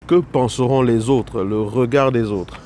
Que penseront les autres, le regard des autres?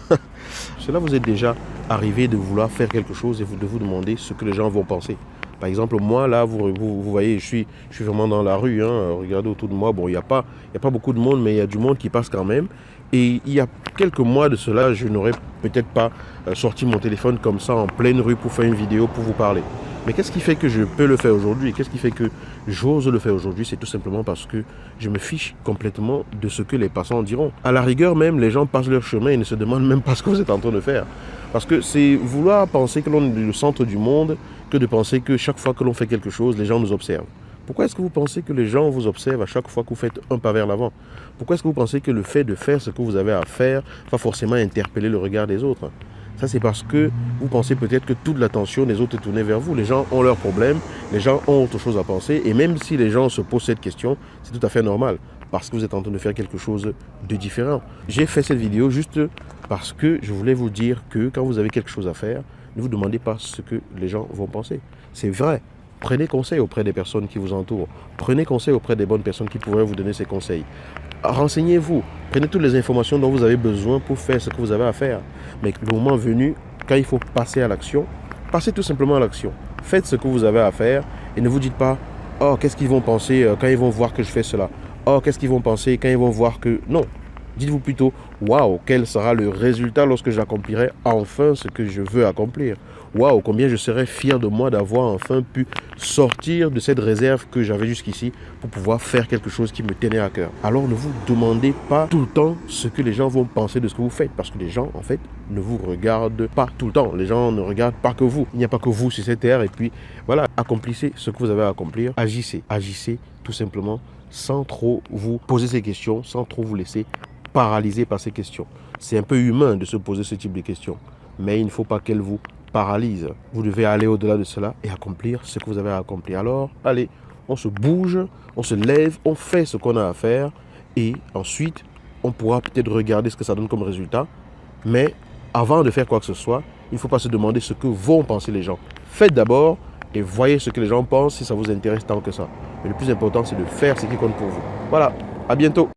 Cela vous est déjà arrivé de vouloir faire quelque chose et de vous demander ce que les gens vont penser. Par exemple, moi, là, vous voyez, je suis vraiment dans la rue. Hein, regardez autour de moi. Bon, il n'y a pas beaucoup de monde, mais il y a du monde qui passe quand même. Et il y a quelques mois de cela, je n'aurais peut-être pas sorti mon téléphone comme ça en pleine rue pour faire une vidéo, pour vous parler. Mais qu'est-ce qui fait que je peux le faire aujourd'hui? Qu'est-ce qui fait que j'ose le faire aujourd'hui? C'est tout simplement parce que je me fiche complètement de ce que les passants diront. À la rigueur même, les gens passent leur chemin et ne se demandent même pas ce que vous êtes en train de faire. Parce que c'est vouloir penser que l'on est le centre du monde que de penser que chaque fois que l'on fait quelque chose, les gens nous observent. Pourquoi est-ce que vous pensez que les gens vous observent à chaque fois que vous faites un pas vers l'avant? Pourquoi est-ce que vous pensez que le fait de faire ce que vous avez à faire va forcément interpeller le regard des autres? Ça, c'est parce que vous pensez peut-être que toute l'attention des autres est tournée vers vous. Les gens ont leurs problèmes, les gens ont autre chose à penser. Et même si les gens se posent cette question, c'est tout à fait normal. Parce que vous êtes en train de faire quelque chose de différent. J'ai fait cette vidéo juste parce que je voulais vous dire que quand vous avez quelque chose à faire, ne vous demandez pas ce que les gens vont penser. C'est vrai. Prenez conseil auprès des personnes qui vous entourent. Prenez conseil auprès des bonnes personnes qui pourraient vous donner ces conseils. Renseignez-vous. Prenez toutes les informations dont vous avez besoin pour faire ce que vous avez à faire. Mais le moment venu, quand il faut passer à l'action, passez tout simplement à l'action. Faites ce que vous avez à faire et ne vous dites pas « Oh, qu'est-ce qu'ils vont penser quand ils vont voir que je fais cela? Oh, qu'est-ce qu'ils vont penser quand ils vont voir que... » Non. Dites-vous plutôt « Waouh, quel sera le résultat lorsque j'accomplirai enfin ce que je veux accomplir? Waouh, combien je serais fier de moi d'avoir enfin pu sortir de cette réserve que j'avais jusqu'ici pour pouvoir faire quelque chose qui me tenait à cœur. » Alors ne vous demandez pas tout le temps ce que les gens vont penser de ce que vous faites, parce que les gens, en fait, ne vous regardent pas tout le temps. Les gens ne regardent pas que vous. Il n'y a pas que vous sur cette terre. Et puis, voilà, accomplissez ce que vous avez à accomplir. Agissez. Agissez tout simplement sans trop vous poser ces questions, sans trop vous laisser paralysé par ces questions. C'est un peu humain de se poser ce type de questions, mais il ne faut pas qu'elles vous paralysent. Vous devez aller au-delà de cela et accomplir ce que vous avez à accomplir. Alors, allez, on se bouge, on se lève, on fait ce qu'on a à faire et ensuite, on pourra peut-être regarder ce que ça donne comme résultat. Mais avant de faire quoi que ce soit, il ne faut pas se demander ce que vont penser les gens. Faites d'abord et voyez ce que les gens pensent si ça vous intéresse tant que ça. Mais le plus important, c'est de faire ce qui compte pour vous. Voilà, à bientôt.